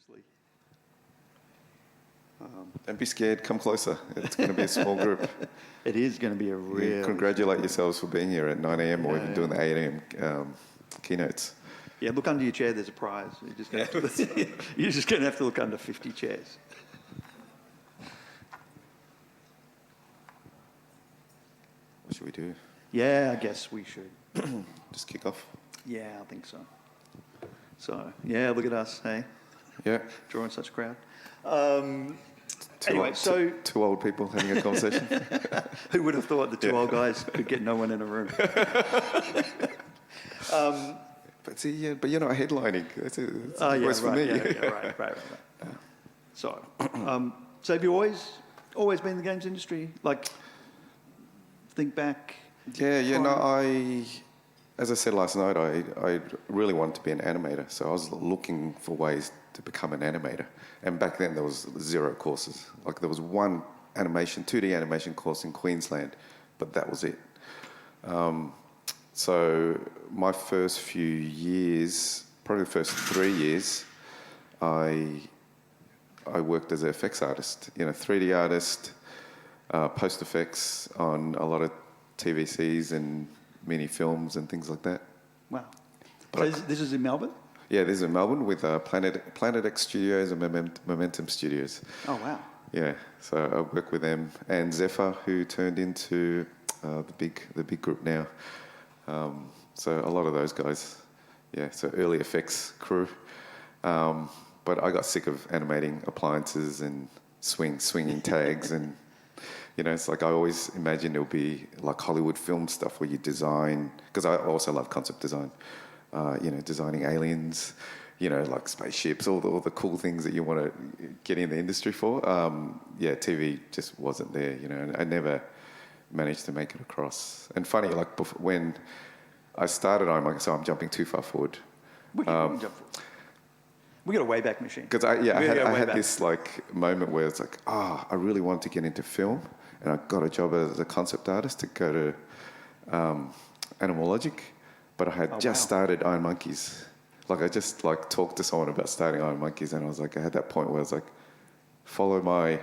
obviously. Don't be scared, come closer. It's going to be a small group. It is going to be a real... Congratulate yourselves for being here at 9 a.m. or even doing the 8 a.m. Keynotes. Yeah, look under your chair, there's a prize. You're just going to have to look under 50 chairs. What should we do? Yeah, I guess we should. Just kick off? Yeah, I think so. So, yeah, look at us, hey? Yeah. Drawing such a crowd. Two old people having a conversation. Who would have thought the two old guys could get no one in a room? But you're not headlining. It's worse for me. Right. So have you always been in the games industry? Like, think back. As I said last night, I really wanted to be an animator. So I was looking for ways to become an animator. And back then there was 0 courses. Like there was one 2D animation course in Queensland, but that was it. So my first few years, probably the first 3 years, I worked as an effects artist, 3D artist, post effects on a lot of TVCs and mini films and things like that. Wow. So this is in Melbourne? Yeah, this is in Melbourne with Planet X Studios and Momentum Studios. Oh, wow. Yeah, so I work with them and Zephyr, who turned into the big group now. So a lot of those guys, so early effects crew. But I got sick of animating appliances and swinging tags and, it's like I always imagined it would be like Hollywood film stuff where you design, because I also love concept design, designing aliens, like spaceships, all the cool things that you want to get in the industry for. TV just wasn't there, and I never managed to make it across. And funny, like when I started on, so I'm jumping too far forward. We can jump forward. We got a Wayback Machine. Because I had this like moment where it's like, I really wanted to get into film, and I got a job as a concept artist to go to Animalogic, but I had just started Iron Monkeys. Like I just talked to someone about starting Iron Monkeys, and I was like, I had that point where I was like, follow my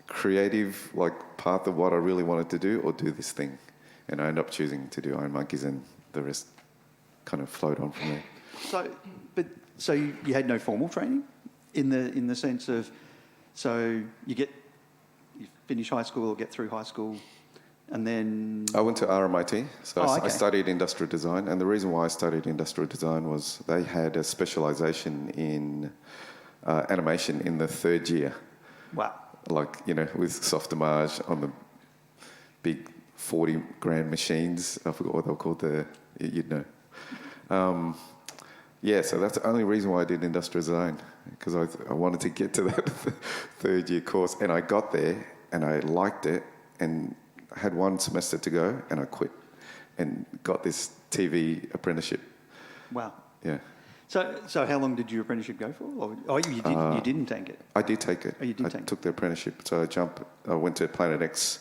creative path of what I really wanted to do, or do this thing, and I ended up choosing to do Iron Monkeys, and the rest kind of flowed on from there. So you had no formal training in the sense of, so you finish high school or get through high school, and then... I went to RMIT, so I studied industrial design, and the reason why I studied industrial design was they had a specialisation in animation in the 3rd year. Wow. With soft image on the big 40 grand machines. I forgot what they were called, you'd know. So that's the only reason why I did industrial design, because I wanted to get to that 3rd year course, and I got there and I liked it, and I had 1 semester to go, and I quit and got this TV apprenticeship. Wow. Yeah. So how long did your apprenticeship go for? You didn't take it? I did take it. Oh, you did take it? I took the apprenticeship. So I went to Planet X,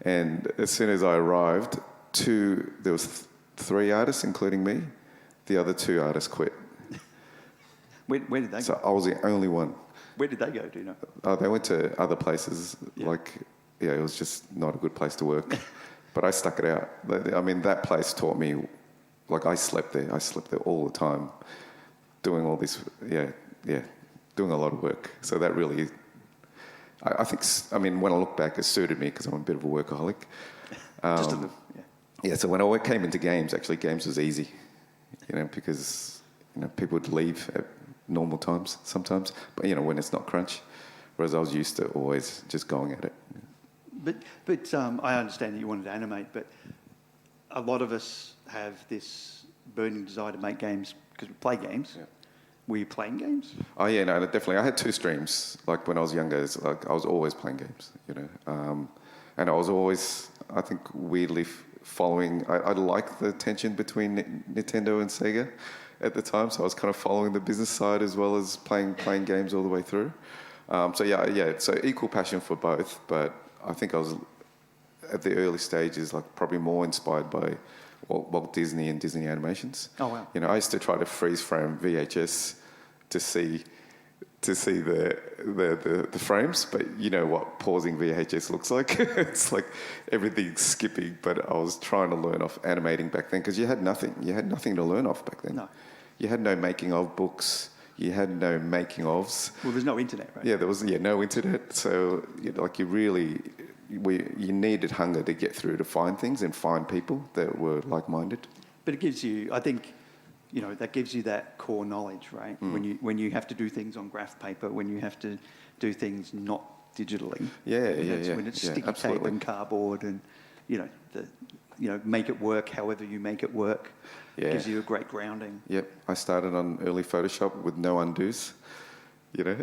and as soon as I arrived, there was 3 artists, including me. The other 2 artists quit. Where did they go? So I was the only one. Where did they go, do you know? They went to other places. Yeah. It was just not a good place to work. But I stuck it out. I mean, that place taught me, I slept there. I slept there all the time, doing all this, doing a lot of work. So that really, I think, when I look back, it suited me because I'm a bit of a workaholic. Just a little, yeah. So when I came into games, actually games was easy, because, people would leave at normal times sometimes, but, when it's not crunch, whereas I was used to always just going at it. But I understand that you wanted to animate, but a lot of us have this burning desire to make games because we play games. Yeah. Were you playing games? Oh yeah, no, definitely. I had 2 streams. When I was younger, I was always playing games, and I was always, I think, weirdly following. I liked the tension between Nintendo and Sega at the time, so I was kind of following the business side as well as playing games all the way through. So equal passion for both, but I think I was at the early stages probably more inspired by Walt Disney and Disney animations. Oh wow! I used to try to freeze frame VHS to see to see the frames, but you know what pausing VHS looks like. It's like everything's skipping, but I was trying to learn off animating back then because you had nothing. You had nothing to learn off back then. No. You had no making of books. You had no making ofs. Well, there's no internet, right? Yeah, there was no internet. So you needed hunger to get through to find things and find people that were like-minded. But it gives you, I think, that gives you that core knowledge, right? When you have to do things on graph paper, when you have to do things not digitally. When it's sticky tape and cardboard, and make it work however you make it work. Yeah. Gives you a great grounding. Yep, I started on early Photoshop with no undos. You did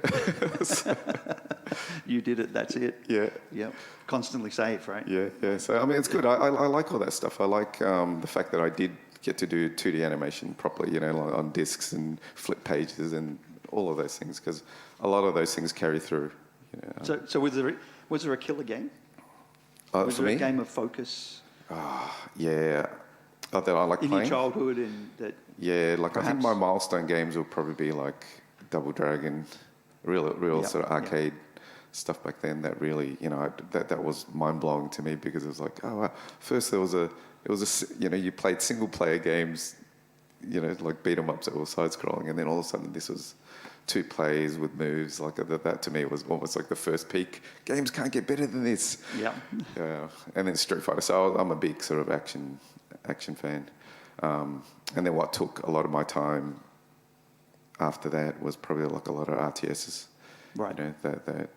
it. That's it. Yeah. Yep. Constantly safe, right? Yeah. So I mean, it's good. I like all that stuff. I like the fact that I did get to do 2D animation properly, like on discs and flip pages and all of those things, because a lot of those things carry through. So was there a killer game? Was there a game of focus? Yeah. That I like playing. In your childhood, and that. Yeah, like perhaps? I think my milestone games will probably be like Double Dragon, real sort of arcade stuff back then. That really, that was mind blowing to me, because it was like, oh wow. First you played single player games, like beat 'em ups that were side scrolling, and then all of a sudden this was 2 players with moves. Like that to me was almost like the first peak. Games can't get better than this. Yeah. And then Street Fighter. So I'm a big sort of action fan. And then what took a lot of my time after that was probably like a lot of RTSs. Right. That.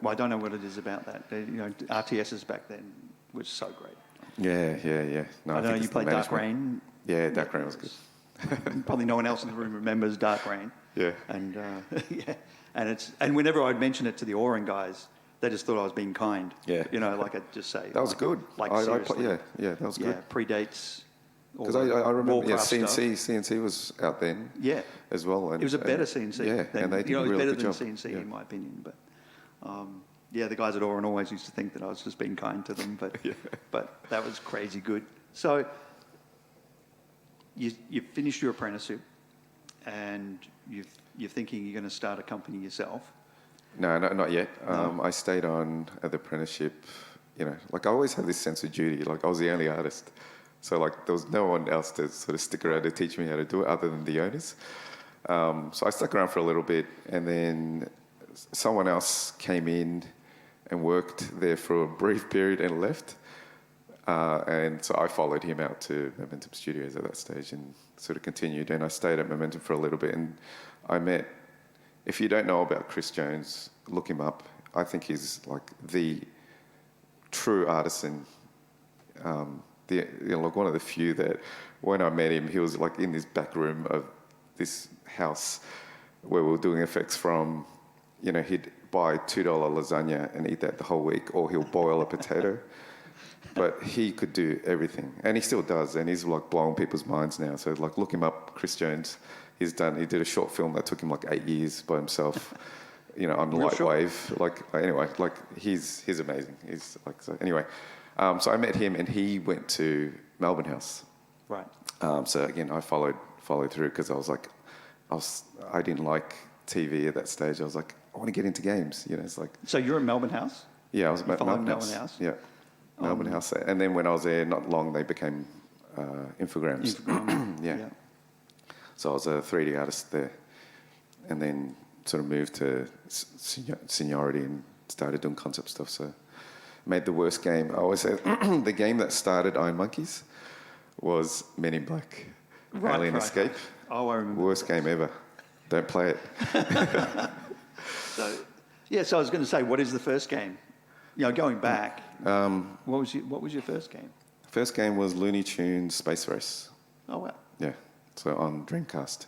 Well, I don't know what it is about that. RTSs back then was so great. Yeah. No, I know you played Dark Rain. Yeah, Dark Rain was good. Probably no one else in the room remembers Dark Rain. Yeah. And and whenever I'd mention it to the Oran guys, they just thought I was being kind. Yeah. Like I'd just say. That was good. Seriously. That was good. Yeah, predates. Because I remember CNC. CNC was out then. Yeah. As well. And, it was a better CNC. Yeah, and they did a really good job. It was better than CNC in my opinion. But the guys at Oran always used to think that I was just being kind to them. But but that was crazy good. So you finished your apprenticeship, and you're thinking you're going to start a company yourself. No, not yet. I stayed on at the apprenticeship. Like I always had this sense of duty. Like I was the only artist. So like there was no one else to sort of stick around to teach me how to do it other than the owners. So I stuck around for a little bit, and then someone else came in and worked there for a brief period and left. And so I followed him out to Momentum Studios at that stage and sort of continued. And I stayed at Momentum for a little bit, and I met, if you don't know about Chris Jones, look him up. I think he's like the true artisan. Like one of the few that when I met him, he was like in this back room of this house where we were doing effects from, he'd buy $2 lasagna and eat that the whole week, or he'll boil a potato. But he could do everything, and he still does, and he's like blowing people's minds now. So like look him up, Chris Jones. He did a short film that took him like 8 years by himself, on Lightwave. Like he's amazing. He's like, so anyway. So I met him, and he went to Melbourne House. Right. So again, I followed through, because I didn't like TV at that stage. I was like, I want to get into games. It's like. So you're at Melbourne House? Yeah, I was at Melbourne House. Yeah, Melbourne House. And then when I was there, not long, they became Infogrames. Yeah. So I was a 3D artist there, and then sort of moved to seniority and started doing concept stuff. So. Made the worst game. I always say the game that started Iron Monkeys was Men in Black. Alien Escape. Oh, I remember. Worst game ever. Don't play it. So I was going to say, what is the first game? Going back, what was your first game? First game was Looney Tunes Space Race. Oh, wow. Yeah. So on Dreamcast.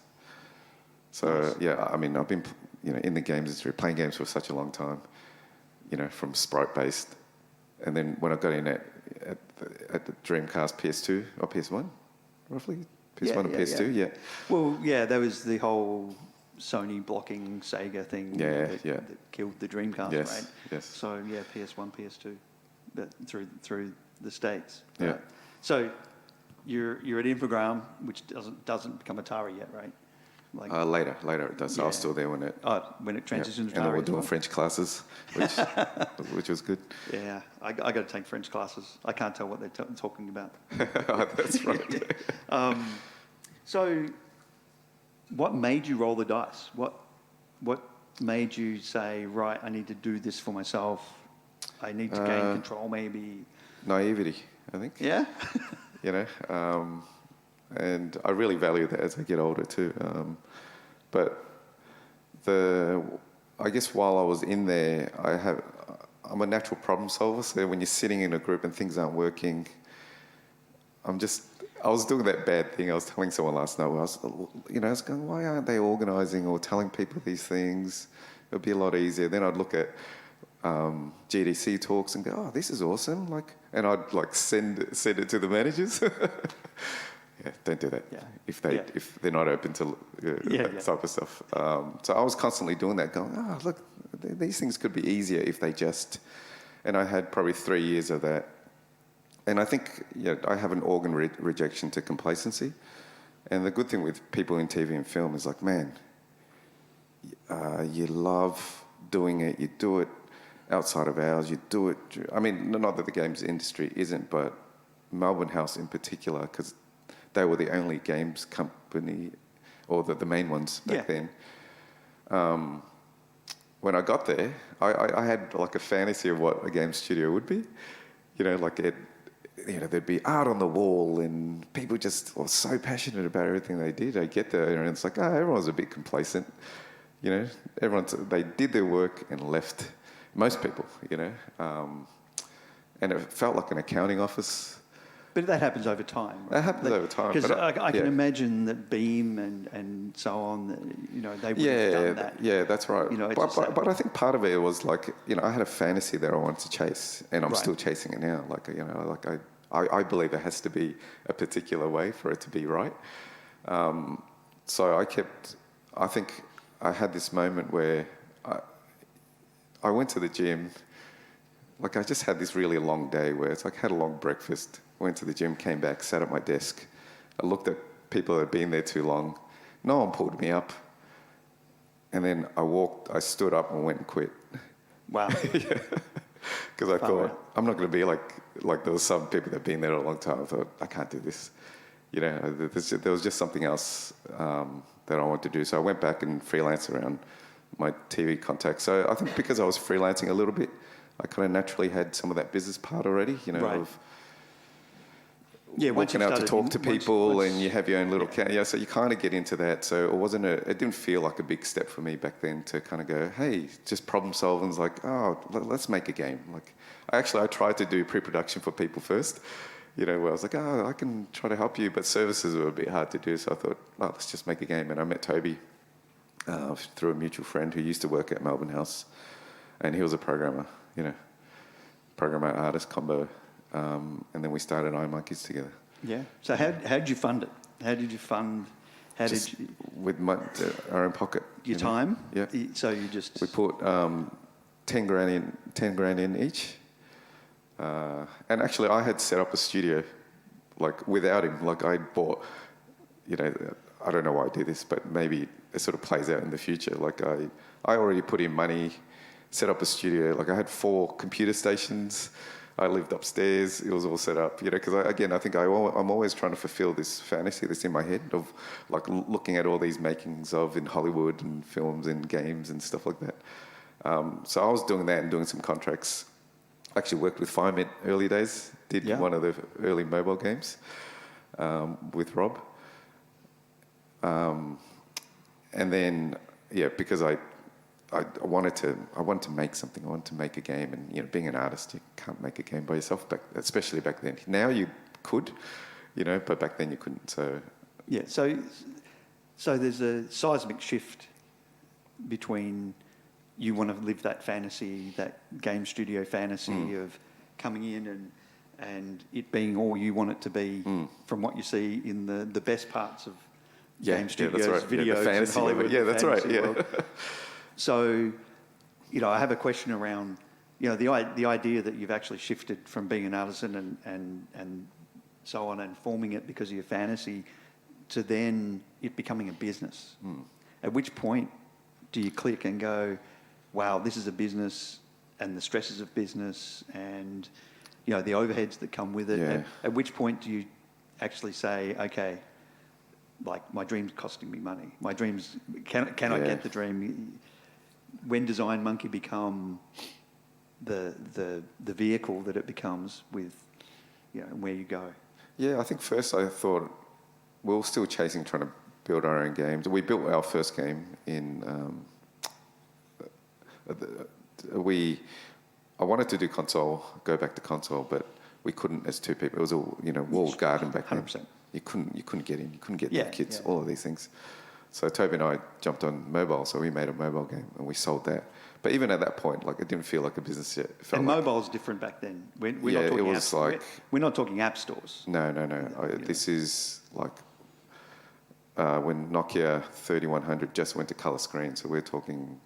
So, nice. I mean, I've been, in the games industry, playing games for such a long time, from sprite-based. And then when I got in at the Dreamcast PS2 or PS1, roughly? PS1 and PS2, yeah. Well, there was the whole Sony blocking Sega thing that killed the Dreamcast, right? Yes. So, PS1, PS2, but through the States. Yeah. So you're at Infogram, which doesn't become Atari yet, right? Like later it does. So I was still there when it transitioned to and they were Atari as doing well. French classes, which was good. Yeah, I got to take French classes. I can't tell what they're talking about. That's right. So, what made you roll the dice? What made you say, right, I need to do this for myself? I need to gain control, maybe. Naivety, I think. Yeah. And I really value that as I get older too. But I guess while I was in there, I'm a natural problem solver. So when you're sitting in a group and things aren't working, I was doing that bad thing. I was telling someone last night, where I was going, why aren't they organising or telling people these things? It would be a lot easier. Then I'd look at GDC talks and go, oh, this is awesome. And I'd send it to the managers. Yeah, don't do that. Yeah. If they're not open to that type of stuff. So I was constantly doing that, going, look, these things could be easier if they just. And I had probably 3 years of that. And I think I have an organ rejection to complacency. And the good thing with people in TV and film is man, you love doing it. You do it outside of hours. You do it. I mean, not that the games industry isn't, but Melbourne House in particular, because they were the only games company, or the main ones back then. When I got there, I had a fantasy of what a game studio would be. There'd be art on the wall and people just were so passionate about everything they did. I get there and it's everyone's a bit complacent. They did their work and left. Most people, and it felt like an accounting office. But that happens over time. Right? That happens over time. Because I can imagine that Beam and so on, they would have done that. Yeah, that's right. But I think part of it was I had a fantasy that I wanted to chase, and I'm still chasing it now. I believe it has to be a particular way for it to be right. So I think I had this moment where I went to the gym. I just had this really long day where it's I had a long breakfast, went to the gym, came back, sat at my desk. I looked at people that had been there too long. No one pulled me up. And then I stood up and went and quit. Wow. Because I thought, I'm not going to be like there was some people that had been there a long time. I thought, I can't do this. There was just something else that I wanted to do. So I went back and freelanced around my TV contacts. So I think because I was freelancing a little bit, I kind of naturally had some of that business part already, of walking out to talk to people and you have your own little so you kind of get into that. So it didn't feel like a big step for me back then to kind of go, hey, just problem solving. Let's make a game. I tried to do pre-production for people first, where I was I can try to help you, but services were a bit hard to do. So I thought, let's just make a game. And I met Toby through a mutual friend who used to work at Melbourne House, and he was a programmer. Programmer artist combo, and then we started iMonkeys together. Yeah. So how did you fund it? How did you fund? With our own pocket. Your time. Yeah. So you just we put 10 grand in each, and actually I had set up a studio, without him. I bought, I don't know why I do this, but maybe it sort of plays out in the future. I already put in money. Set up a studio. I had 4 computer stations. I lived upstairs. It was all set up, because I think I'm always trying to fulfill this fantasy that's in my head of looking at all these makings of in Hollywood and films and games and stuff like that. So I was doing that and doing some contracts. I actually worked with Firemint early days. Did one of the early mobile games with Rob. And then because I wanted to make something. I wanted to make a game, and being an artist, you can't make a game by yourself. Especially back then. Now you could, but back then you couldn't. So so there's a seismic shift between you want to live that fantasy, that game studio fantasy of coming in and it being all you want it to be from what you see in the best parts of game studios, that's right. videos, the fantasy in Hollywood. Yeah, that's right. Yeah. World. So, I have a question around, the idea that you've actually shifted from being an artisan and so on and forming it because of your fantasy to then it becoming a business. At which point do you click and go, wow, this is a business, and the stresses of business, and the overheads that come with it. Yeah. At which point do you actually say, okay, like my dream's costing me money. My dreams, can I get the dream? When Design Monkey become the vehicle that it becomes with, where you go? Yeah, I think first I thought we were still trying to build our own games. We built our first game in. I wanted to do console, go back to console, but we couldn't as two people. It was all walled garden back then. 100%. You couldn't get in. You couldn't get the kids. Yeah. All of these things. So Toby and I jumped on mobile, so we made a mobile game and we sold that. But even at that point, like it didn't feel like a business yet. It felt And like, mobile's different back then. We're not yeah, talking it was like we're not talking app stores. no. This is like when Nokia 3100 just went to color screen, so we're talking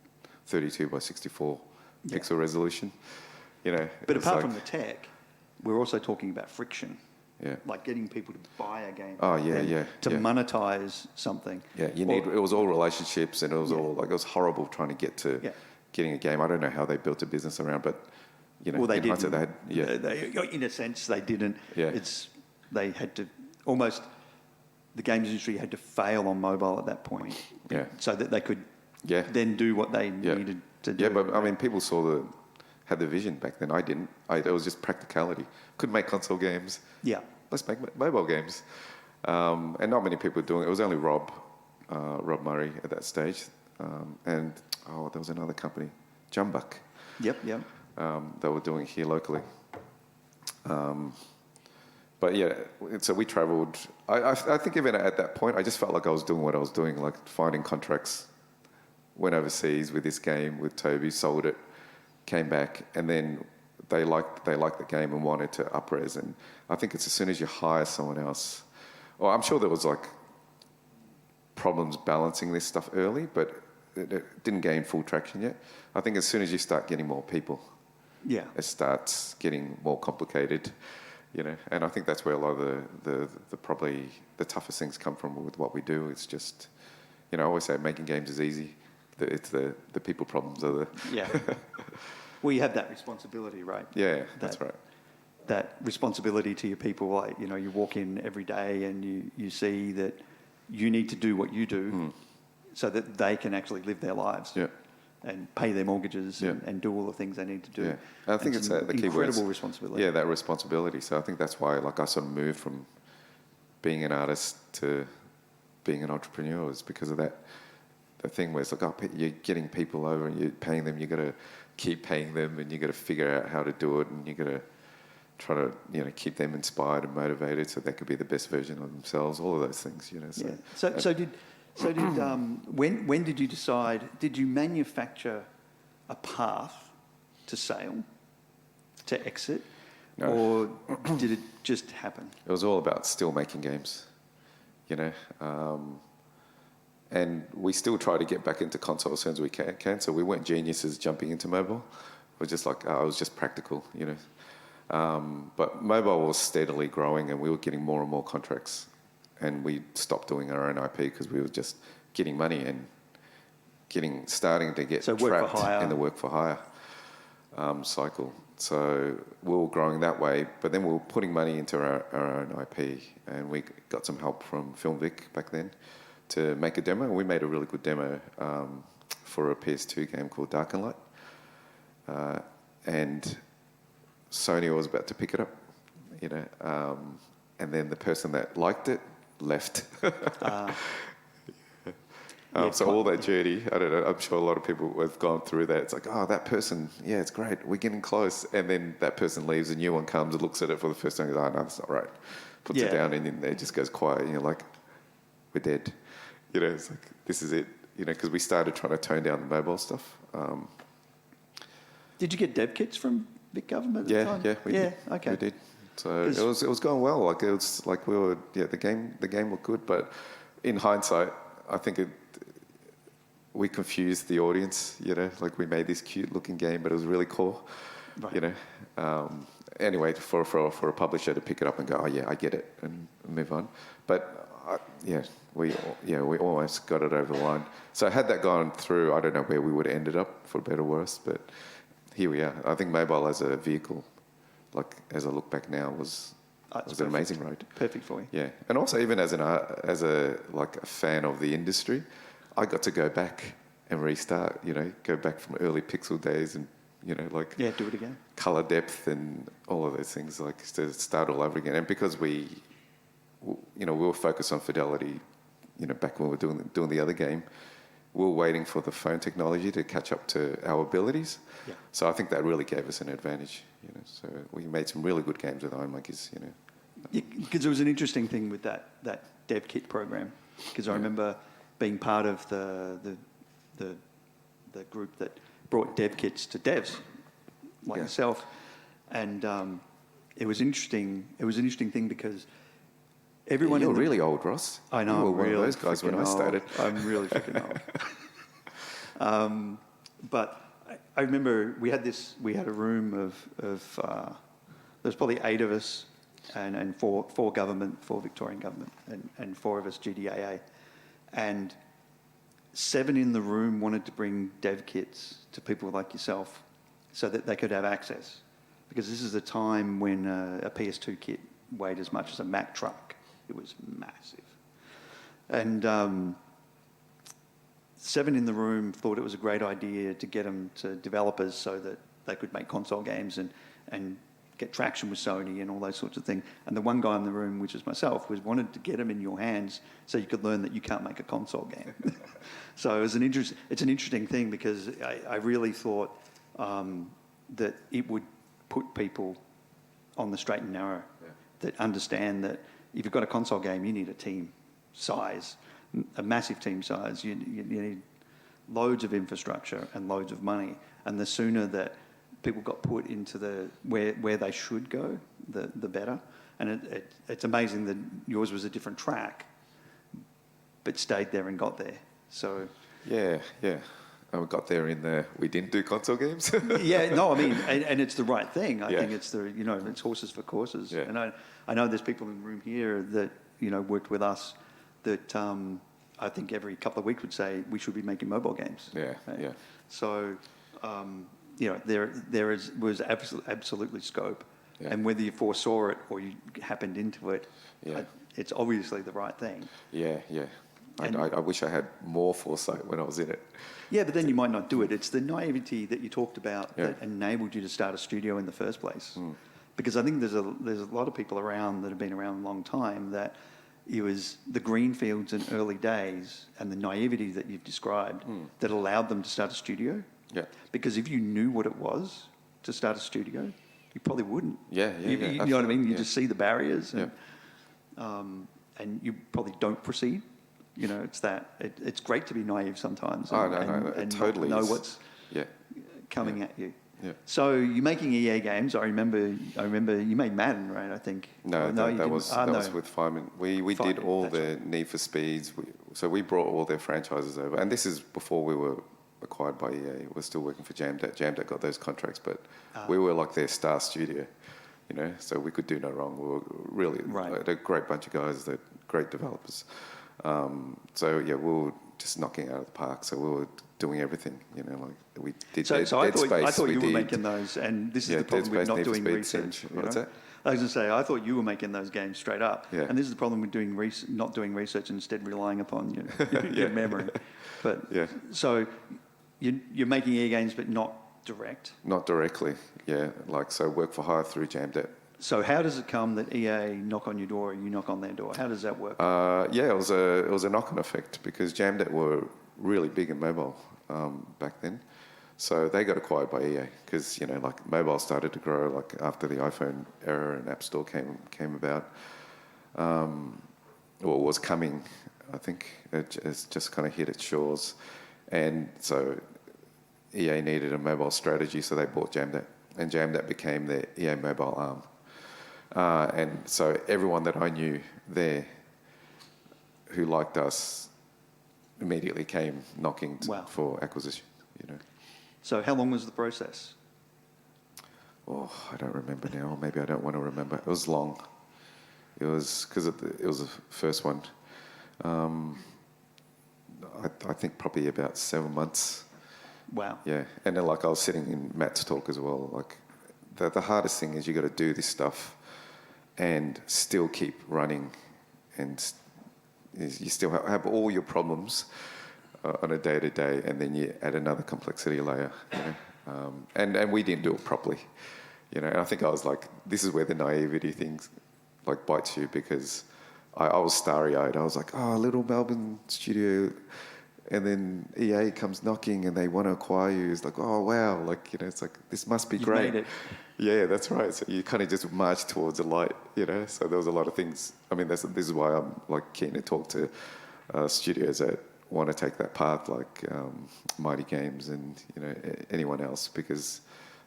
32 by 64 pixel resolution. But apart from the tech, we're also talking about friction. Yeah. Like getting people to buy a game. Oh, yeah. To monetize something. Yeah, it was all relationships, and it was all like, it was horrible trying to get to getting a game. I don't know how they built a business around, but well, they didn't. They had, in a sense, they didn't. Yeah. They had to almost. The games industry had to fail on mobile at that point. Yeah. So that they could. Then do what they needed to do. Yeah, but I mean, people had the vision back then. I didn't. It was just practicality. Couldn't make console games. Yeah. Let's make mobile games. And not many people were doing it. It was only Rob Murray at that stage. And there was another company, Jumbuck. Yep. They were doing it here locally. But yeah, so we travelled. I think even at that point, I just felt like I was doing what I was doing, like finding contracts. Went overseas with this game with Toby, sold it, came back, and then they liked the game and wanted to up-res. And I think it's as soon as you hire someone else, I'm sure there was like problems balancing this stuff early, but it didn't gain full traction yet. I think as soon as you start getting more people, it starts getting more complicated, And I think that's where a lot of the probably the toughest things come from with what we do. It's just, I always say making games is easy. It's the people problems are the... Yeah. Well, you have that responsibility, right? Yeah, that's right. That responsibility to your people, like, you walk in every day and you see that you need to do what you do so that they can actually live their lives and pay their mortgages and do all the things they need to do. Yeah. And I think it's the key word. Incredible responsibility. Yeah, that responsibility. So I think that's why I sort of moved from being an artist to being an entrepreneur, is because of that. The thing where it's like, you're getting people over and you're paying them, you've got to keep paying them, and you've got to figure out how to do it, and you've got to try to keep them inspired and motivated so they could be the best version of themselves, all of those things. When did you decide, did you manufacture a path to sale, to exit, or did it just happen? It was all about still making games, and we still try to get back into console as soon as we can. So we weren't geniuses jumping into mobile. It was just like, it was just practical, But mobile was steadily growing, and we were getting more and more contracts. And we stopped doing our own IP because we were just getting money and starting to get trapped in the work for hire cycle. So we were growing that way, but then we were putting money into our own IP, and we got some help from Filmvic back then to make a demo. We made a really good demo for a PS2 game called Dark and Light. And Sony was about to pick it up, and then the person that liked it left. So all that journey, I don't know, I'm sure a lot of people have gone through that. It's like, that person, it's great, we're getting close. And then that person leaves, a new one comes and looks at it for the first time and goes, no, that's not right. Puts it down, and then it just goes quiet, and you're like, we're dead. It's like, this is it. Because we started trying to tone down the mobile stuff. Did you get dev kits from big government at the time? Yeah, we did. Okay. We did. So it was going well. Like, it was like we were, the game looked good, but in hindsight, I think we confused the audience. Like, we made this cute looking game, but it was really cool. Right. Anyway, for a publisher to pick it up and go, I get it, and move on. But we almost got it over the line. So had that gone through, I don't know where we would have ended up, for better or worse, but here we are. I think mobile as a vehicle, like as I look back now, was an amazing road. Perfect for you. Yeah, and also even as a fan of the industry, I got to go back and restart. Go back from early pixel days and do it again. Color depth and all of those things, to start all over again. And because we were focused on fidelity, back when we were doing the other game, we were waiting for the phone technology to catch up to our abilities. Yeah. So I think that really gave us an advantage. So we made some really good games with Iron Monkeys. Because there was an interesting thing with that dev kit program. Because I remember being part of the group that brought dev kits to devs like yourself, and it was interesting. It was an interesting thing because everyone. You're really old, Ross. I know. You were I'm one really of those guys when I started. I'm really freaking old. But I remember we had a room of there's probably 8 of us, and four Victorian government, and 4 of us GDAA, and 7 in the room wanted to bring dev kits to people like yourself so that they could have access. Because this is a time when a PS2 kit weighed as much as a Mack truck. It was massive. And 7 in the room thought it was a great idea to get them to developers so that they could make console games and get traction with Sony and all those sorts of things. And the one guy in the room, which is myself, wanted to get them in your hands so you could learn that you can't make a console game. So it's an interesting thing because I really thought that it would put people on the straight and narrow, that understand that if you've got a console game, you need a team size, a massive team size. You need loads of infrastructure and loads of money. And the sooner that people got put into where they should go, the better. And it's amazing that yours was a different track, but stayed there and got there. So yeah. We got there we didn't do console games. Yeah, no, I mean, and it's the right thing. I think it's it's horses for courses. Yeah. And I know there's people in the room here that worked with us that I think every couple of weeks would say we should be making mobile games. Yeah, right? yeah. So there was absolutely scope, and whether you foresaw it or you happened into it, it's obviously the right thing. Yeah. I wish I had more foresight when I was in it. Yeah, but then you might not do it. It's the naivety that you talked about that enabled you to start a studio in the first place. Because I think there's a lot of people around that have been around a long time that it was the greenfields in early days and the naivety that you've described that allowed them to start a studio. Yeah. Because if you knew what it was to start a studio, you probably wouldn't. You know what I mean? You just see the barriers and you probably don't proceed. It's great to be naive sometimes and totally know what's coming at you. Yeah. So you're making EA games. I remember you made Madden, right? I think. No, that was with Fireman. We did all the Need for Speeds. So we brought all their franchises over, and this is before we were acquired by EA. We're still working for Jamdat. Jamdat got those contracts, but we were like their star studio, so we could do no wrong. We were really a great bunch of guys, that great developers. We were just knocking out of the park. So we were doing everything, we did. So Dead Space. I thought you were making those, and this is the problem with not doing research. What's that? I was going to say, I thought you were making those games straight up, and this is the problem with not doing research and instead relying upon your memory. But so you're making EA games, but not direct. Not directly, so work for hire through Jamdat. So how does it come that EA knock on your door and you knock on their door? How does that work? It was a knock-on effect because Jamdat were really big in mobile back then. So they got acquired by EA because, mobile started to grow after the iPhone era and App Store came about. Was coming, I think. It's just kind of hit its shores. And so EA needed a mobile strategy, so they bought Jamdat. And Jamdat became their EA mobile arm. And so everyone that I knew there who liked us immediately came knocking for acquisition. So how long was the process? Oh, I don't remember now. Maybe I don't want to remember. It was long. It was because it was the first one. I think probably about 7 months. Wow. Yeah, and then like I was sitting in Matt's talk as well. Like the hardest thing is you got to do this stuff and still keep running, and you still have all your problems on a day to day, and then you add another complexity layer. You know? And we didn't do it properly. You know, and I think I was like, this is where the naivety thing like bites you, because I was starry-eyed. I was like, oh, little Melbourne studio. And then EA comes knocking and they want to acquire you. It's like, oh, wow. Like, you know, it's like, this must be great. Made it. Yeah, that's right. So you kind of just march towards the light, you know. So there was a lot of things. I mean, this is why I'm like keen to talk to studios that want to take that path, like Mighty Games and, you know, anyone else, because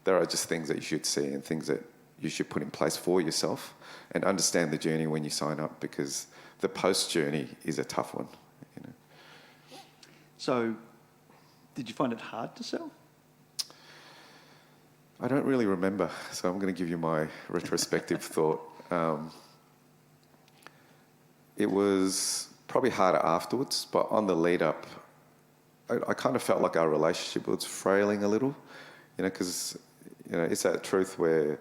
there are just things that you should see and things that you should put in place for yourself and understand the journey when you sign up, because the post journey is a tough one, you know. So, did you find it hard to sell? I don't really remember, so I'm going to give you my retrospective thought. It was probably harder afterwards, but on the lead up, I kind of felt like our relationship was frailing a little, you know, because, you know, it's that truth where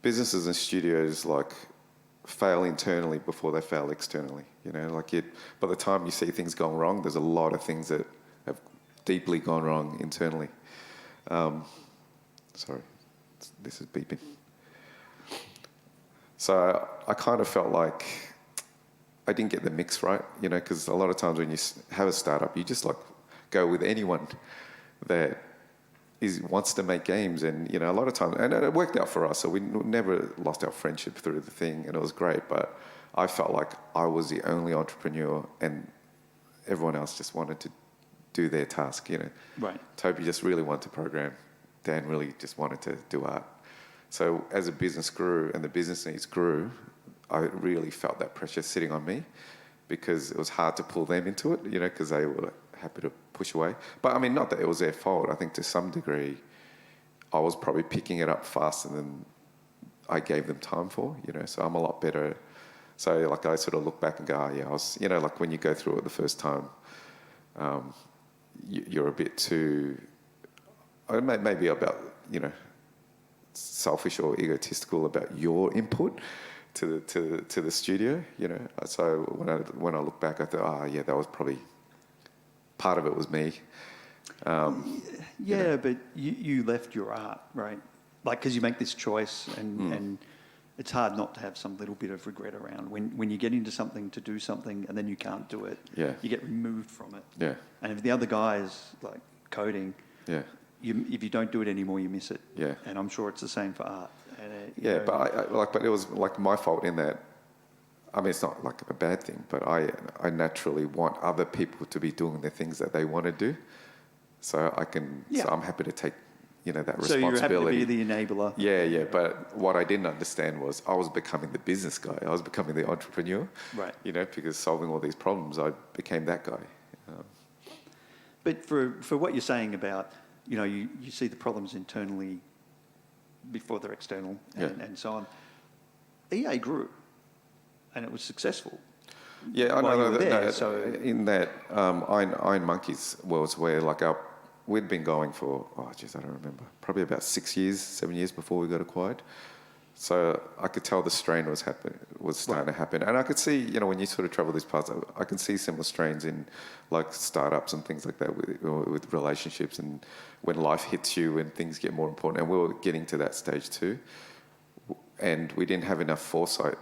businesses and studios like fail internally before they fail externally. You know, like by the time you see things going wrong, there's a lot of things that have deeply gone wrong internally. Sorry, this is beeping. So I kind of felt like I didn't get the mix right, you know, because a lot of times when you have a startup, you just like go with anyone that wants to make games, and you know, a lot of times, and it worked out for us, so we never lost our friendship through the thing, and it was great. But I felt like I was the only entrepreneur, and everyone else just wanted to do their task, you know. Right. Toby just really wanted to program. Dan really just wanted to do art. So as a business grew and the business needs grew, I really felt that pressure sitting on me, because it was hard to pull them into it, you know, because they were happy to push away. But I mean, not that it was their fault. I think to some degree, I was probably picking it up faster than I gave them time for, you know, so I'm a lot better. So like I sort of look back and go, oh yeah, I was, you know, like when you go through it the first time, you're a bit too, maybe about, you know, selfish or egotistical about your input to the studio, you know. So when I look back, I thought, oh yeah, that was probably part of it was me. Yeah, you know. but you left your art, right? Like, because you make this choice, and it's hard not to have some little bit of regret around when you get into something to do something and then you can't do it. Yeah. You get removed from it. Yeah. And if the other guy is like coding, Yeah. if you don't do it anymore, you miss it. Yeah. And I'm sure it's the same for art. And yeah, but it was like my fault in that. I mean, it's not like a bad thing, but I naturally want other people to be doing the things that they want to do, so I can. Yeah. So I'm happy to take, you know, that responsibility. So you're happy to be the enabler. Yeah. But what I didn't understand was I was becoming the business guy. I was becoming the entrepreneur. Right. You know, because solving all these problems, I became that guy. But for what you're saying about, you know, you see the problems internally before they're external and so on. EA grew, and it was successful. Yeah, I know. So in that Iron Monkeys was where like we'd been going for, I don't remember, probably about 7 years before we got acquired. So I could tell the strain was starting to happen. And I could see, you know, when you sort of travel these paths, I can see similar strains in like startups and things like that with relationships, and when life hits you and things get more important. And we were getting to that stage too. And we didn't have enough foresight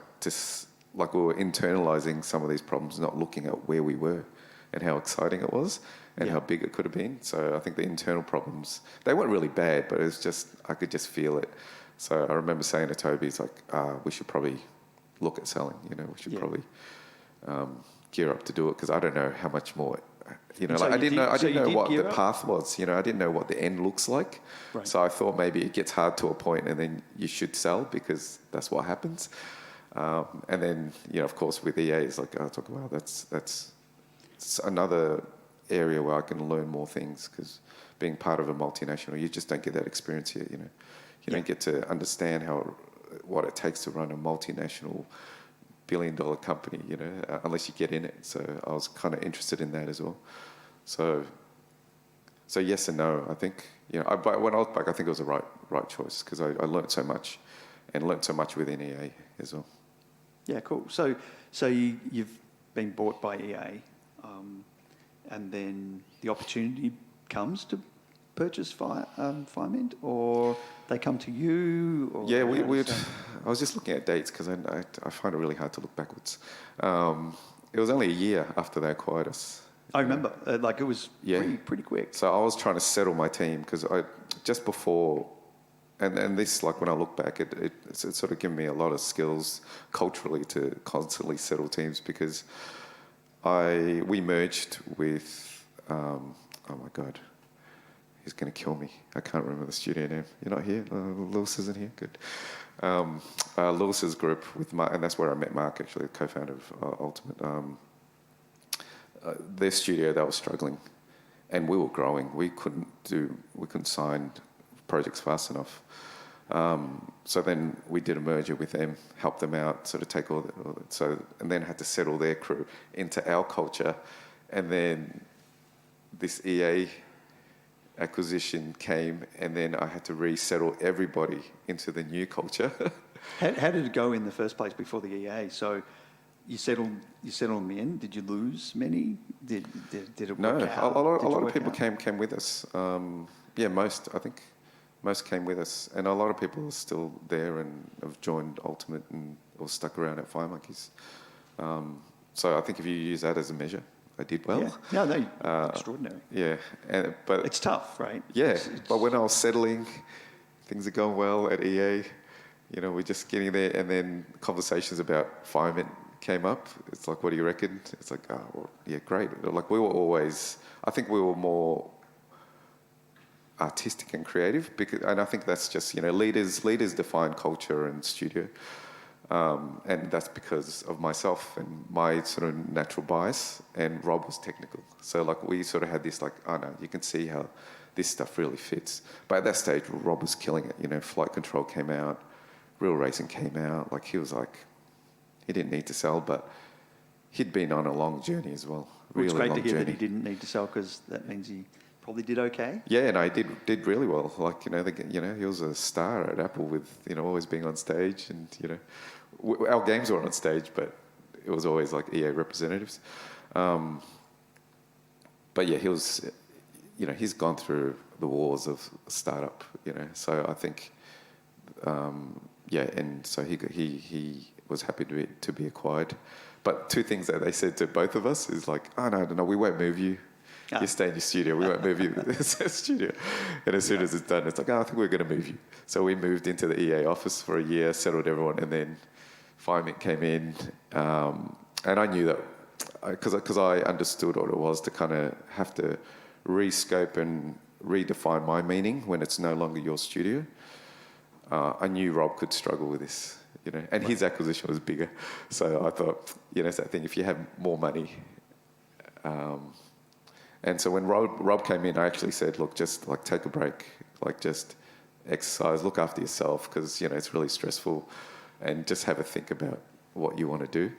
we were internalizing some of these problems, not looking at where we were and how exciting it was and how big it could have been. So I think the internal problems, they weren't really bad, but it was just, I could just feel it. So I remember saying to Toby, it's like, we should probably look at selling, you know, we should probably gear up to do it, because I don't know how much more, you know, I didn't know what the path was, you know, I didn't know what the end looks like. Right. So I thought maybe it gets hard to a point and then you should sell, because that's what happens. And then, you know, of course with EA, it's like, wow, that's another area where I can learn more things, because being part of a multinational, you just don't get that experience here, you know. You don't get to understand what it takes to run a multinational billion-dollar company, unless you get in it. So I was kind of interested in that as well. So yes and no, I think. But when I look back, I think it was the right choice because I learnt so much, and learnt so much within EA as well. Yeah, cool. So you've been bought by EA, and then the opportunity comes to purchase Firemint, or they come to you? Or Yeah, I was just looking at dates because I find it really hard to look backwards. It was only a year after they acquired us. I remember, it was pretty quick. So I was trying to settle my team because just before, and this, like when I look back, it's sort of given me a lot of skills culturally to constantly settle teams because we merged with, oh my God, he's going to kill me. I can't remember the studio name. You're not here? Lewis isn't here? Good. Lewis's group with Mark, and that's where I met Mark, actually, the co-founder of Ultimate. Their studio, they were struggling, and we were growing. We couldn't sign projects fast enough. So then we did a merger with them, helped them out, sort of take all that, and then had to settle their crew into our culture, and then this EA acquisition came, and then I had to resettle everybody into the new culture. How did it go in the first place before the EA? So you settled them in. Did you lose many? Did it work out? No, a lot of people came with us. I think most came with us, and a lot of people are still there and have joined Ultimate or stuck around at Fire Monkeys. So I think if you use that as a measure, I did well. Yeah. No, extraordinary. Yeah, but it's tough, right? Yeah, but when I was settling, things are going well at EA. We're just getting there, and then conversations about Firemint came up. It's like, what do you reckon? It's like, oh, well, yeah, great. Like I think we were more artistic and creative, and I think that's just, leaders define culture and studio. And that's because of myself and my sort of natural bias, and Rob was technical. So we sort of had this oh no, you can see how this stuff really fits. But at that stage, Rob was killing it. Flight Control came out, Real Racing came out. He didn't need to sell, but he'd been on a long journey as well. Really it's great to hear that he didn't need to sell, because that means he probably did okay. Yeah, and I did really well. He was a star at Apple with always being on stage, and our games were on stage, but it was always EA representatives. But yeah, he was, he's gone through the wars of startup, So I think, and so he was happy to be acquired. But two things that they said to both of us is oh no, we won't move you. You stay in your studio. We won't move you to the studio. And as soon as it's done, it's I think we're going to move you. So we moved into the EA office for a year, settled everyone, and then Firemint came in. And I knew that, because I understood what it was to kind of have to rescope and redefine my meaning when it's no longer your studio. I knew Rob could struggle with this, and his acquisition was bigger. So I thought, it's that thing, if you have more money. And so when Rob came in, I actually said, look, just take a break, just exercise, look after yourself, because it's really stressful, and just have a think about what you want to do.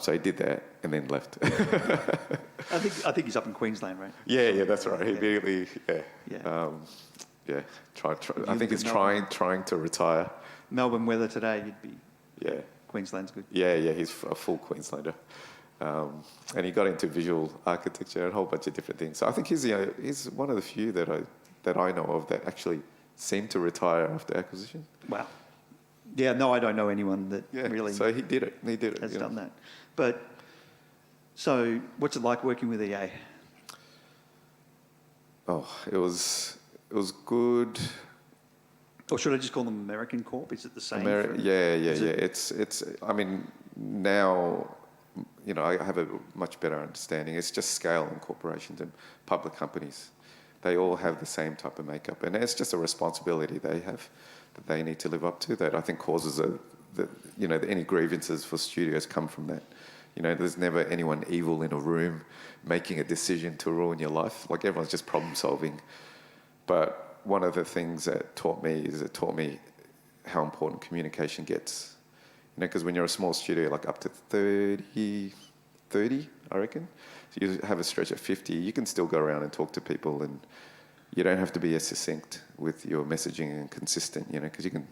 So he did that and then left. I think he's up in Queensland, right? Yeah, that's right. He immediately, Try. I think he's trying to retire. Melbourne weather today, you'd be. Yeah. Queensland's good. Yeah, he's a full Queenslander. And he got into visual architecture and a whole bunch of different things. So I think he's one of the few that I know of that actually seemed to retire after acquisition. Wow. Yeah, no, I don't know anyone that really. So he did it. Has done that. But so, what's it like working with EA? Oh, it was good. Or should I just call them American Corp? Is it the same? Yeah. It's. I mean, now, I have a much better understanding. It's just scale in corporations and public companies. They all have the same type of makeup, and it's just a responsibility they have that they need to live up to. That I think causes any grievances for studios come from that. There's never anyone evil in a room making a decision to ruin your life. Everyone's just problem solving. But one of the things that taught me how important communication gets. because when you're a small studio, like up to 30, I reckon. So you have a stretch at 50, you can still go around and talk to people, and you don't have to be as succinct with your messaging and consistent, because you can,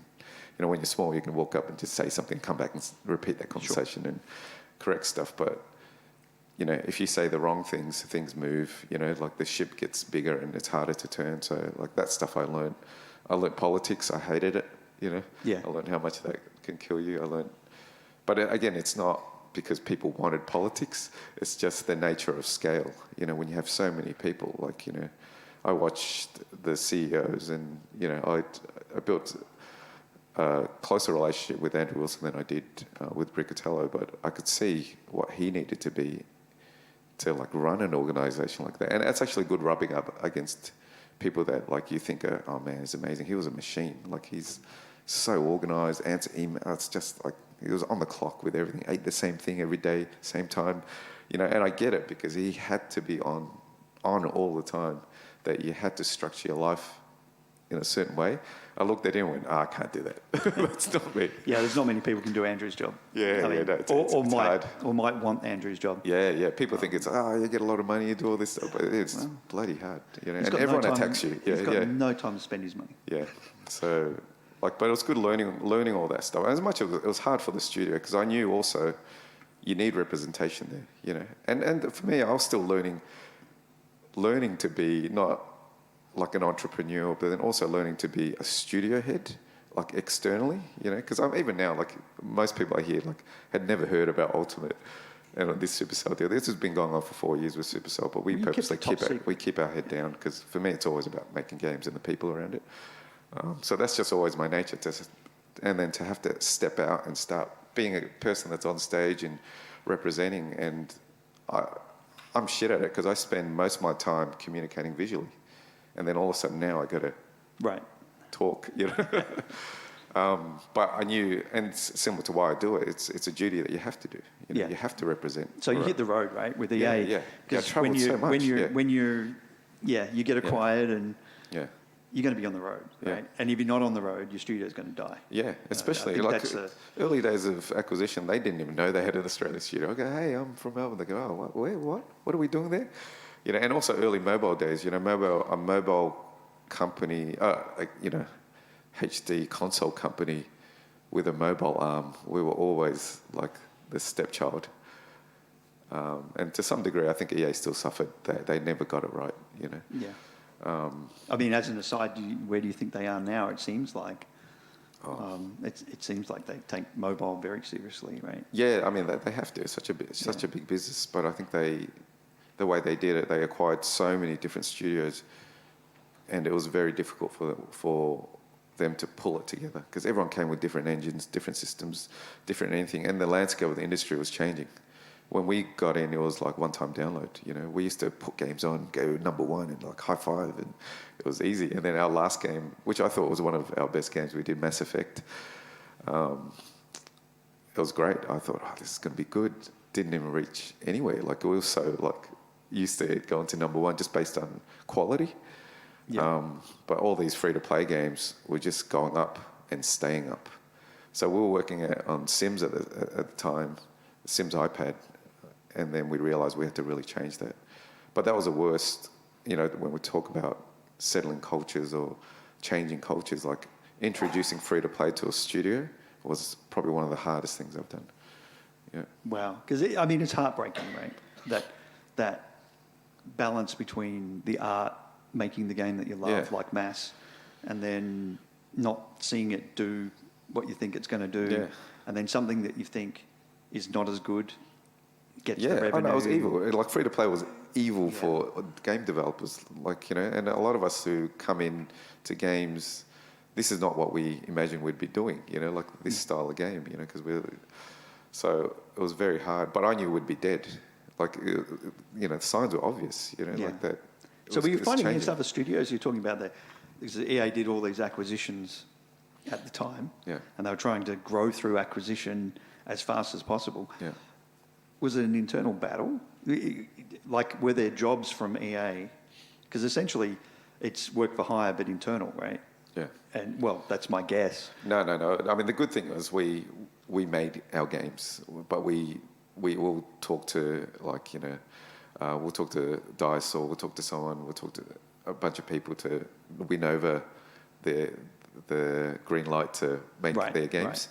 when you're small, you can walk up and just say something, come back and repeat that conversation and correct stuff. But, if you say the wrong things, things move, like the ship gets bigger and it's harder to turn. So like that stuff I learned. I learned politics. I hated it, Yeah. I learned how much that can kill you. But again, it's not because people wanted politics. It's just the nature of scale. When you have so many people, I watched the CEOs and, I built a closer relationship with Andrew Wilson than I did with Riccatello, but I could see what he needed to be to run an organization like that. And that's actually good rubbing up against people that you think, oh man, he's amazing. He was a machine. He's so organized, answer email. It's just he was on the clock with everything, ate the same thing every day, same time, and I get it because he had to be on all the time, that you had to structure your life in a certain way. I looked at him and went, I can't do that. That's not me. Yeah, there's not many people can do Andrew's job. It's hard. Or might want Andrew's job. Yeah. People think it's, you get a lot of money, you do all this stuff, but it's bloody hard, and everyone attacks you. He's got no time to spend his money. Yeah, so, but it was good learning all that stuff. As much as it was hard for the studio, because I knew also you need representation there, And for me, I was still learning to be not like an entrepreneur, but then also learning to be a studio head, externally, because I'm even now, most people I hear, had never heard about Ultimate and this Supercell deal. This has been going on for 4 years with Supercell, but we purposely keep our head down, because for me, it's always about making games and the people around it. So that's just always my nature, and then to have to step out and start being a person that's on stage and representing, and I'm shit at it because I spend most of my time communicating visually. And then all of a sudden now I got to talk, But I knew, and similar to why I do it, it's a duty that you have to do. You have to represent. So you hit the road, right, with EA. Yeah. Because when you get acquired and you're going to be on the road, right? And if you're not on the road, your studio's going to die. Yeah, especially early days of acquisition, they didn't even know they had an Australian studio. I go, hey, I'm from Melbourne. They go, oh, what? What are we doing there? And also early mobile days, a mobile company, HD console company with a mobile arm, we were always the stepchild. And to some degree, I think EA still suffered. They never got it right, Yeah. I mean, as an aside, where do you think they are now? It seems like it seems like they take mobile very seriously, right? Yeah, I mean, they have to. It's such a big business, but I think the way they did it, they acquired so many different studios, and it was very difficult for them to pull it together, because everyone came with different engines, different systems, different anything, and the landscape of the industry was changing. When we got in, it was one-time download. We used to put games on, go number one, and high five, and it was easy. And then our last game, which I thought was one of our best games, we did Mass Effect. It was great. I thought, this is going to be good. Didn't even reach anywhere. We were so used to it going to number one just based on quality. Yeah. But all these free-to-play games were just going up and staying up. So we were working on Sims at the time, Sims iPad, and then we realised we had to really change that. But that was the worst, when we talk about settling cultures or changing cultures, introducing free-to-play to a studio was probably one of the hardest things I've done. Yeah. Wow. Because, it's heartbreaking, right? That balance between the art, making the game that you love, like Mass, and then not seeing it do what you think it's going to do, and then something that you think is not as good gets the revenue. Yeah, it was evil. Free-to-play was evil for game developers, and a lot of us who come in to games, this is not what we imagined we'd be doing, this style of game, because so it was very hard, but I knew we'd be dead. The signs were obvious, that. So were you finding against other studios? You're talking about because EA did all these acquisitions at the time, and they were trying to grow through acquisition as fast as possible. Yeah. Was it an internal battle? Were there jobs from EA? Because essentially, it's work for hire, but internal, right? Yeah. And that's my guess. No. I mean, the good thing was we made our games, but we will talk to we'll talk to DICE, or we'll talk to someone, we'll talk to a bunch of people to win over the green light to make their games.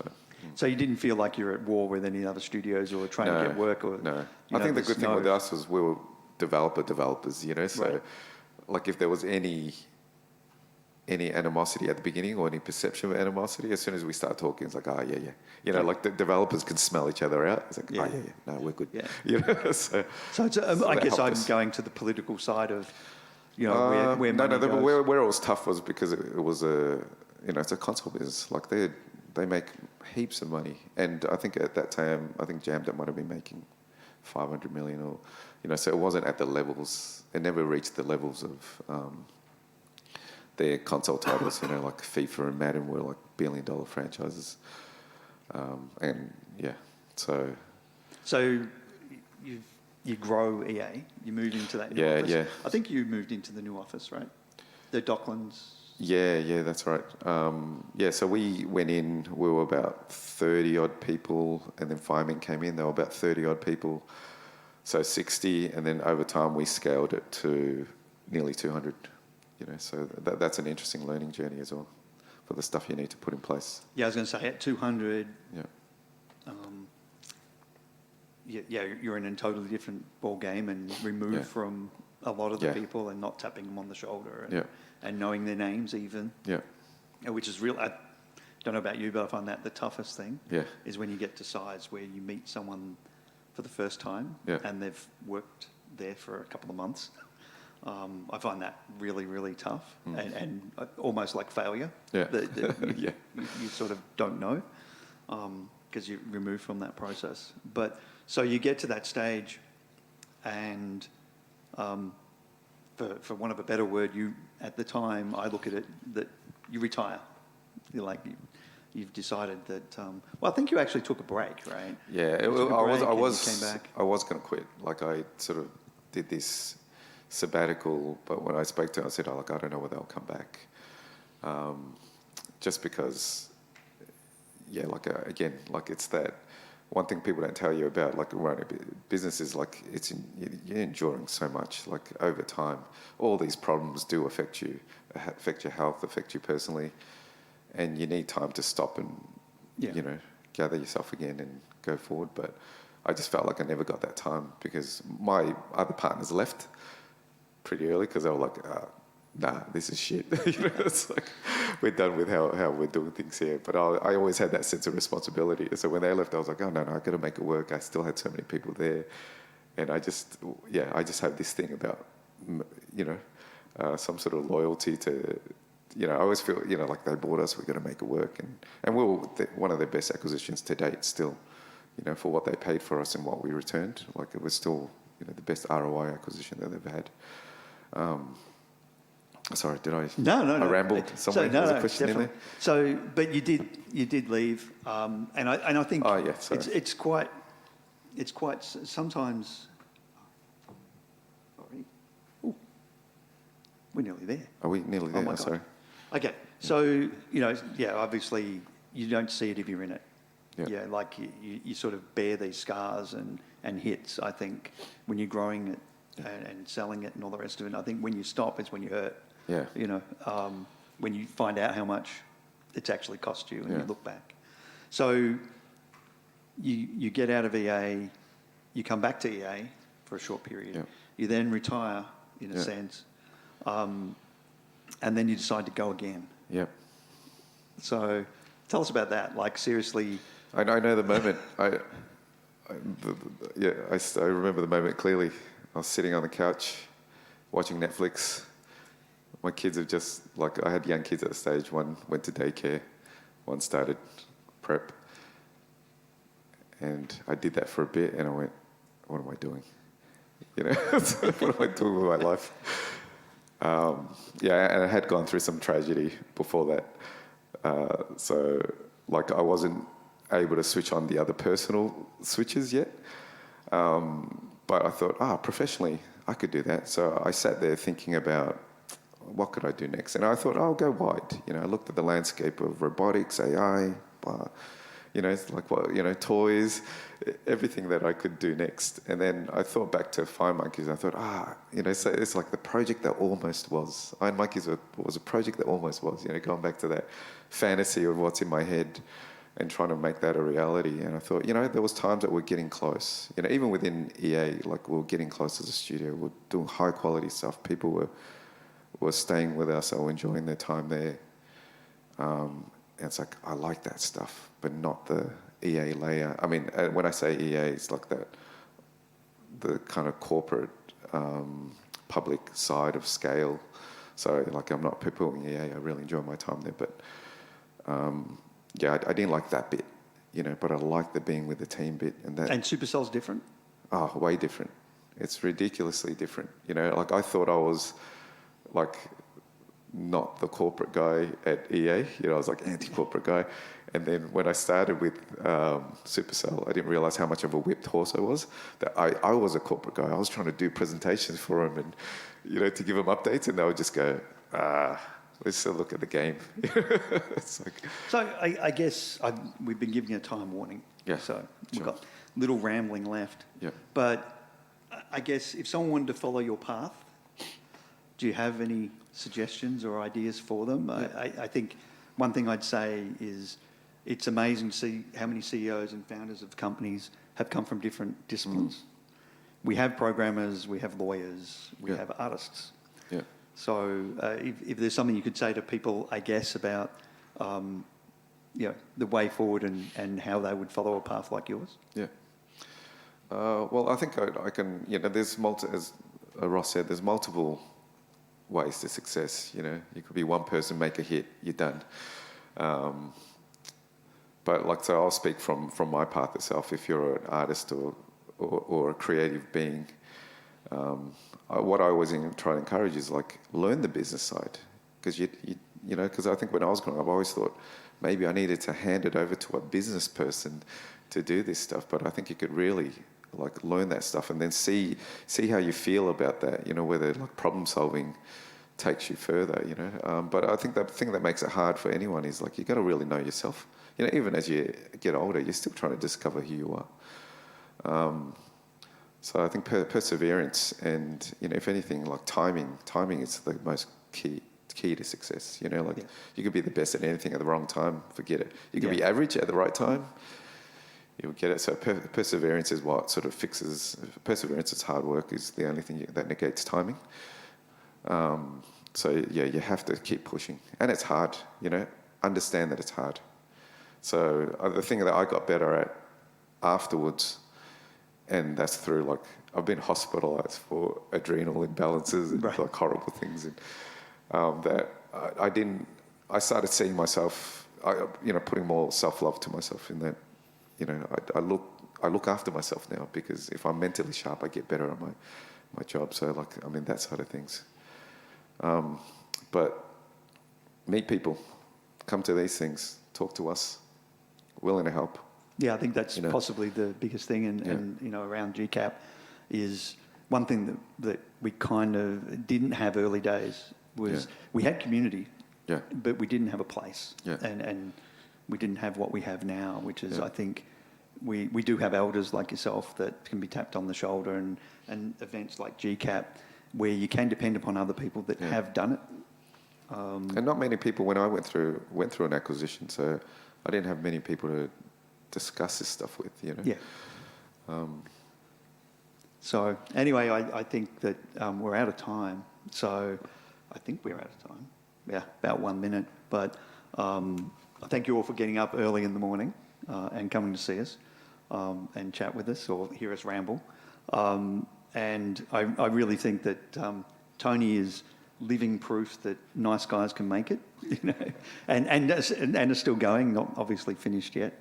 Right. So you didn't feel like you're at war with any other studios or trying to get work? Or No. I think the good thing with us was we were developers, So like if there was any animosity at the beginning or any perception of animosity, as soon as we start talking, it's like, like the developers can smell each other out. It's like, no, we're good. Yeah. So it's, I guess I'm going to the political side of, where money goes. Where it was tough was because it was it's a console business. Like they make heaps of money, and I think at that time, Jammed Up might have been making 500 million, or so it wasn't at the levels. It never reached the levels of their console titles. Like FIFA and Madden were like $1 billion franchises, So you grow EA. You move into that new office. Yeah. I think you moved into the new office, right? The Docklands. Yeah, that's right. So we went in, we were about 30 odd people, and then Fireman came in, they were about 30 odd people, so 60, and then over time we scaled it to nearly 200, so that's an interesting learning journey as well for the stuff you need to put in place. Yeah, I was going to say at 200, you're in a totally different ball game and removed from a lot of the people and not tapping them on the shoulder and knowing their names even. Yeah. Which is real. I don't know about you, but I find that the toughest thing is when you get to size where you meet someone for the first time and they've worked there for a couple of months. I find that really, really tough and almost like failure. Yeah. You sort of don't know because you're removed from that process. But so you get to that stage and for want of a better word, at the time, I look at it that you retire. You've decided that. I think you actually took a break, right? Yeah, I was going to quit. Like I sort of did this sabbatical, but when I spoke to him, I said, I don't know whether I'll come back. Just because, it's that one thing people don't tell you about, like running a business is you're enduring so much, like over time. All these problems do affect you, affect your health, affect you personally, and you need time to stop and, gather yourself again and go forward. But I just felt like I never got that time because my other partners left pretty early because they were like, nah, this is shit. It's like we're done with how we're doing things here. But I always had that sense of responsibility. So when they left, I was like, oh no, I got to make it work. I still had so many people there, and I just have this thing about, some sort of loyalty to, I always feel, like they bought us, we got to make it work, and we were one of their best acquisitions to date still, for what they paid for us and what we returned. Like it was still, the best ROI acquisition that they've had. Sorry, did I? No. I rambled somewhere. There was a question in there. So, but you did leave, and I think it's quite sometimes. Sorry. Ooh, we're nearly there. Are we nearly there? Oh my God. Sorry. Okay, so obviously you don't see it if you're in it. Yeah, like you sort of bear these scars and hits. I think when you're growing it. And selling it and all the rest of it. I think when you stop is when you hurt. Yeah. When you find out how much it's actually cost you and you look back. So you get out of EA, you come back to EA for a short period. Yeah. You then retire in a sense. And then you decide to go again. Yep. So tell us about that. Like seriously. I know the moment. I remember the moment clearly. I was sitting on the couch watching Netflix. My kids have just, I had young kids at the stage. One went to daycare, one started prep. And I did that for a bit and I went, what am I doing? What am I doing with my life? And I had gone through some tragedy before that. So I wasn't able to switch on the other personal switches yet. But I thought, professionally, I could do that. So I sat there thinking about what could I do next? And I thought, I'll go wide. I looked at the landscape of robotics, AI, blah. it's like toys, everything that I could do next. And then I thought back to Fire Monkeys. I thought, so it's like the project that almost was. Iron Monkeys was a project that almost was. Going back to that fantasy of what's in my head and trying to make that a reality. And I thought, there was times that we're getting close. Even within EA, like we were getting close as a studio. We're doing high quality stuff. People were staying with us or enjoying their time there. And it's like, I like that stuff, but not the EA layer. I mean, when I say EA, it's like the kind of corporate public side of scale. So like I'm not poo-pooing EA. I really enjoy my time there, but I didn't like that bit, but I like the being with the team bit. And Supercell's different? Oh, way different. It's ridiculously different. Like I thought I was like not the corporate guy at EA. I was like anti-corporate guy. And then when I started with Supercell, I didn't realize how much of a whipped horse I was. That I was a corporate guy. I was trying to do presentations for them and, to give them updates, and they would just go, let's still look at the game. It's like... So I guess we've been giving a time warning. Yeah. So we've got little rambling left. Yeah. But I guess if someone wanted to follow your path, do you have any suggestions or ideas for them? Yeah. I think one thing I'd say is it's amazing to see how many CEOs and founders of companies have come from different disciplines. We have programmers, we have lawyers, we have artists. Yeah. So if there's something you could say to people, I guess, about the way forward and how they would follow a path like yours? Yeah. Well, I think I can, there's as Ross said, there's multiple ways to success. You could be one person, make a hit, you're done. But so I'll speak from my path itself. If you're an artist or a creative being, what I always try to encourage is like learn the business side, because because I think when I was growing up, I always thought maybe I needed to hand it over to a business person to do this stuff. But I think you could really like learn that stuff and then see how you feel about that. Whether like problem solving takes you further. But I think the thing that makes it hard for anyone is like you got to really know yourself. Even as you get older, you're still trying to discover who you are. So I think perseverance and, if anything, like timing is the most key to success. You could be the best at anything at the wrong time, forget it. You could be average at the right time, you'll get it. So perseverance is what sort of fixes, perseverance is hard work, is the only thing that negates timing. You have to keep pushing. And it's hard, understand that it's hard. So the thing that I got better at afterwards, and that's through like I've been hospitalised for adrenal imbalances and like horrible things, and that I started seeing myself, putting more self-love to myself in that, I look after myself now, because if I'm mentally sharp, I get better at my job. So that side of things. But meet people, come to these things, talk to us, willing to help. Yeah, I think that's possibly the biggest thing, and around GCAP is one thing that we kind of didn't have early days was we had community, but we didn't have a place, and we didn't have what we have now, which is I think we do have elders like yourself that can be tapped on the shoulder, and events like GCAP where you can depend upon other people that have done it. And not many people, when I went through an acquisition, so I didn't have many people to discuss this stuff with, Yeah. So anyway, I think that we're out of time. So I think we're out of time. Yeah, about 1 minute. But I thank you all for getting up early in the morning and coming to see us and chat with us or hear us ramble. And I really think that Tony is living proof that nice guys can make it, and are still going, not obviously finished yet.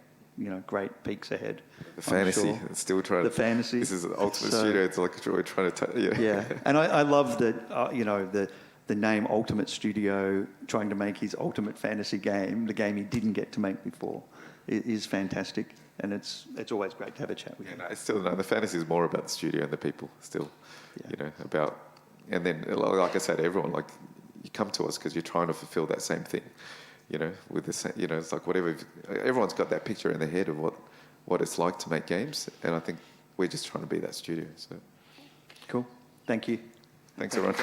Great peaks ahead. The fantasy, sure. Still trying. The fantasy. This is an ultimate studio. It's like we're trying to. Yeah, and I love that. The name Ultimate Studio, trying to make his ultimate fantasy game, the game he didn't get to make before, is fantastic. And it's always great to have a chat with you. The fantasy is more about the studio and the people. Still, about. And then, like I said, everyone, like, you come to us because you're trying to fulfill that same thing. with this, it's like whatever. Everyone's got that picture in their head of what it's like to make games, and I think we're just trying to be that studio. So cool. Thank you. Thanks everyone.